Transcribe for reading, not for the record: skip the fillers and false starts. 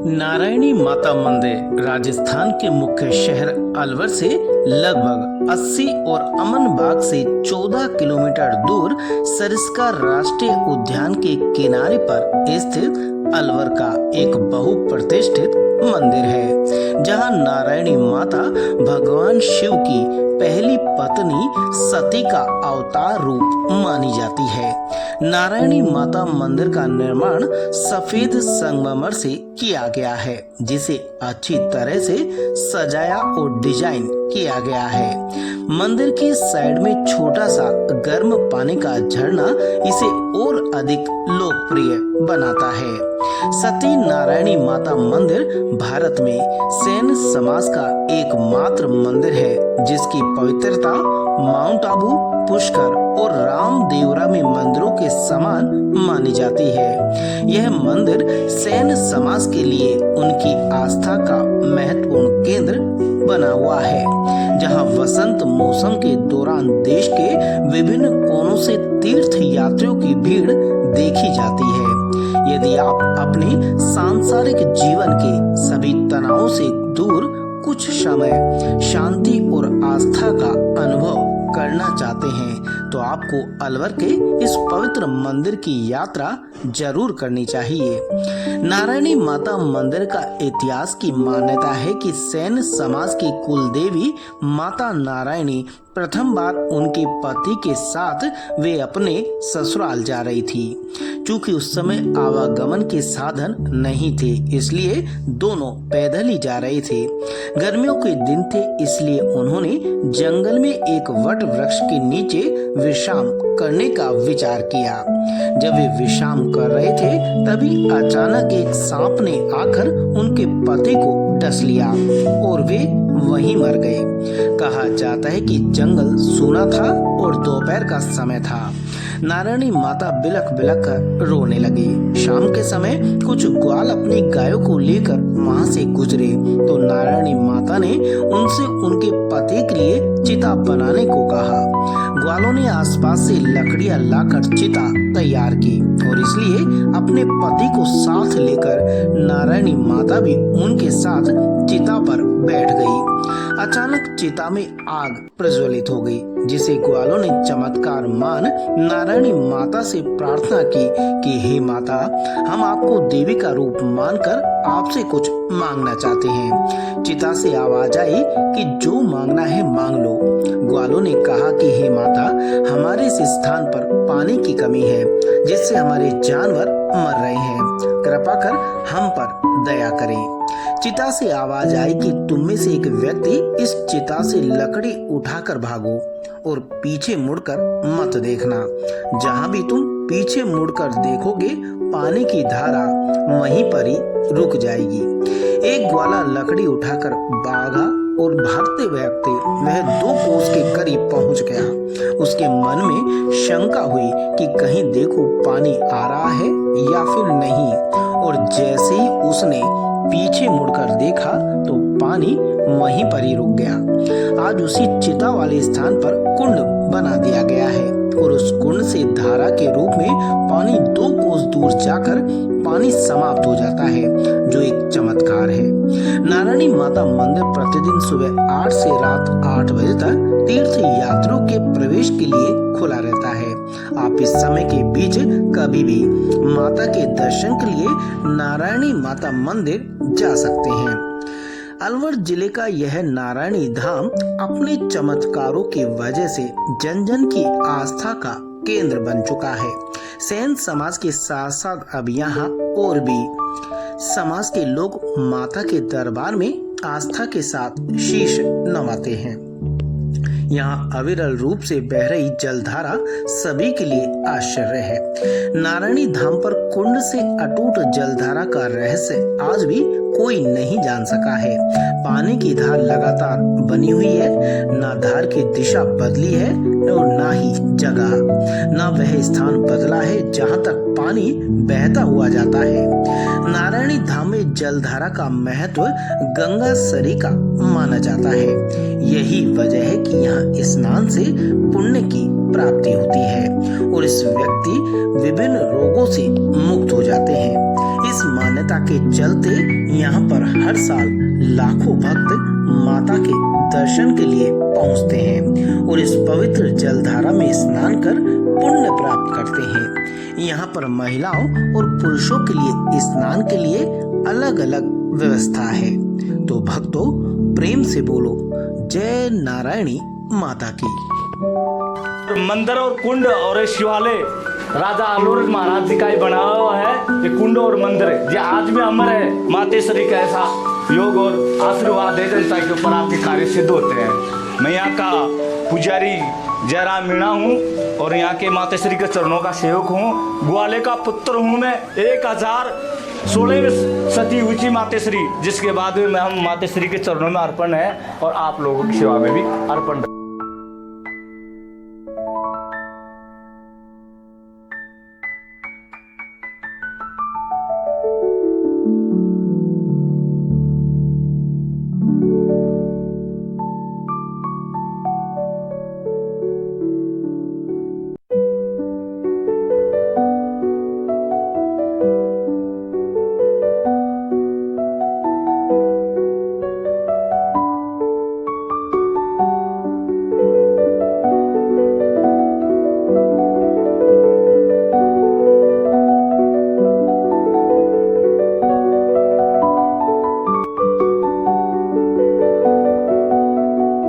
नारायणी माता मंदिर राजस्थान के मुख्य शहर अलवर से लगभग 80 और अमन बाग से 14 किलोमीटर दूर सरिस्का राष्ट्रीय उद्यान के किनारे पर स्थित अलवर का एक बहुप्रतिष्ठित मंदिर है, जहां नारायणी माता भगवान शिव की पहली पत्नी सती का अवतार रूप मानी जाती है। नारायणी माता मंदिर का निर्माण सफेद संगमरमर से किया गया है, जिसे अच्छी तरह से सजाया और डिजाइन किया गया है। मंदिर की साइड में छोटा सा गर्म पानी का झरना इसे और अधिक लोकप्रिय बनाता है। सती नारायणी माता मंदिर भारत में सेन समाज का एकमात्र मंदिर है, जिसकी पवित्रता माउंट आबू, पुष्कर और रामदेवरा में मंदिरों के समान मानी जाती है। यह मंदिर सेन समाज के लिए उनकी आस्था का महत्वपूर्ण केंद्र बना हुआ है, जहां वसंत मौसम के दौरान देश के विभिन्न कोनों से तीर्थ यात्रियों की भीड़ देखी जाती है। यदि आप अपने सांसारिक जीवन के सभी तनावों से दूर कुछ समय शांति और आस्था का अनुभव करना चाहते हैं, तो आपको अलवर के इस पवित्र मंदिर की यात्रा जरूर करनी चाहिए। नारायणी माता मंदिर का इतिहास की मान्यता है कि सेन समाज की कुल देवी माता नारायणी प्रथम बार उनके पति के साथ वे अपने ससुराल जा रही थी। चूंकि उस समय आवागमन के साधन नहीं थे, इसलिए दोनों पैदल ही जा रहे थे। गर्मियों के दिन थे, इसलिए उन्होंने जंगल में एक वट वृक्ष के नीचे विश्राम करने का विचार किया। जब वे विश्राम कर रहे थे, तभी अचानक एक सांप ने आकर उनके पति को डस लिया और वे वहीं मर गए। कहा जाता है कि जंगल सूना था और दोपहर का समय था। नारायणी माता बिलख बिलख कर रोने लगी। शाम के समय कुछ ग्वाल अपनी गायों को लेकर वहां से गुजरे, तो नारायणी माता ने उनसे उनके पति के लिए चिता बनाने को कहा। ग्वालों ने आसपास से लकड़ियां लाकर चिता तैयार की और इसलिए अपने पति को साथ लेकर नारायणी माता भी उनके साथ चिता पर बैठ गई। अचानक चिता में आग प्रज्वलित हो गई, जिसे ग्वालों ने चमत्कार मान नारायणी माता से प्रार्थना की कि हे माता, हम आपको देवी का रूप मानकर आपसे कुछ मांगना चाहते हैं। चिता से आवाज आई कि जो मांगना है मांग लो। ग्वालों ने कहा कि हे माता, हमारे इस स्थान पर पानी की कमी है, जिससे हमारे जानवर मर रहे हैं। कृपा कर हम पर दया करें। चिता से आवाज आई कि तुम में से एक व्यक्ति इस चिता से लकड़ी उठाकर भागो और पीछे मुड़कर मत देखना। जहां भी तुम पीछे मुड़कर देखोगे, पानी की धारा वहीं पर ही रुक जाएगी। एक ग्वाला लकड़ी उठाकर भागा और भागते भागते वह 2 कोस के करीब पहुंच गया। उसके मन में शंका हुई कि कहीं देखो पानी आ रहा है या फिर नहीं, और जैसे ही उसने पीछे मुड़कर देखा तो पानी वहीं पर ही रुक गया। आज उसी चिता वाले स्थान पर कुंड बना दिया गया है और उस कुंड से धारा के रूप में पानी 2 कोस दूर जाकर पानी समाप्त हो जाता है, जो एक चमत्कार है। नारायणी माता मंदिर प्रतिदिन सुबह 8 से रात 8 बजे तक तीर्थ यात्रियों के प्रवेश के लिए खुला रहता है। आप इस समय के बीच कभी भी माता के दर्शन के लिए नारायणी माता मंदिर जा सकते हैं। अलवर जिले का यह नारायणी धाम अपने चमत्कारों की वजह से जन जन की आस्था का केंद्र बन चुका है। सेन समाज के साथ साथ अब यहाँ और भी समाज के लोग माता के दरबार में आस्था के साथ शीश नवाते हैं। यहाँ अविरल रूप से बह रही जलधारा सभी के लिए आश्चर्य है। नारायणी धाम पर कुंड से अटूट जलधारा का रहस्य आज भी कोई नहीं जान सका है। पानी की धार लगातार बनी हुई है, ना धार की दिशा बदली है और ना ही जगह, ना वह स्थान बदला है जहाँ तक पानी बहता हुआ जाता है। नारायणी धाम में जलधारा का महत्व गंगा सरी का माना जाता है। यही वजह है कि यहाँ स्नान से पुण्य की प्राप्ति होती है और इस व्यक्ति विभिन्न रोगों से मुक्त हो जाते हैं। इस इस मान्यता के चलते यहाँ पर हर साल लाखों भक्त माता के दर्शन के लिए पहुँचते हैं और इस पवित्र जलधारा में स्नान कर पुण्य प्राप्त करते हैं। यहाँ पर महिलाओं और पुरुषों के लिए स्नान के लिए अलग अलग व्यवस्था है। तो भक्तों, प्रेम से बोलो जय नारायणी माता की। मंदिर और कुंड और शिवालय राजा अलवर महाराज जी का ही बनाया हुआ है। ये कुंड और मंदिर ये आज भी अमर है। मातेश्वरी का ऐसा योग और आशीर्वाद है, जनता के ऊपर आपके कार्य सिद्ध होते हैं। मैं यहाँ का पुजारी जयराम मीणा हूँ और यहाँ के मातेश्वरी के चरणों का सेवक हूँ। ग्वाले का पुत्र हूँ मैं। 1016 सती ऊंची मातेश्वरी, जिसके बाद में हम मातेश्वरी के चरणों में अर्पण है और आप लोगों की सेवा में भी अर्पण।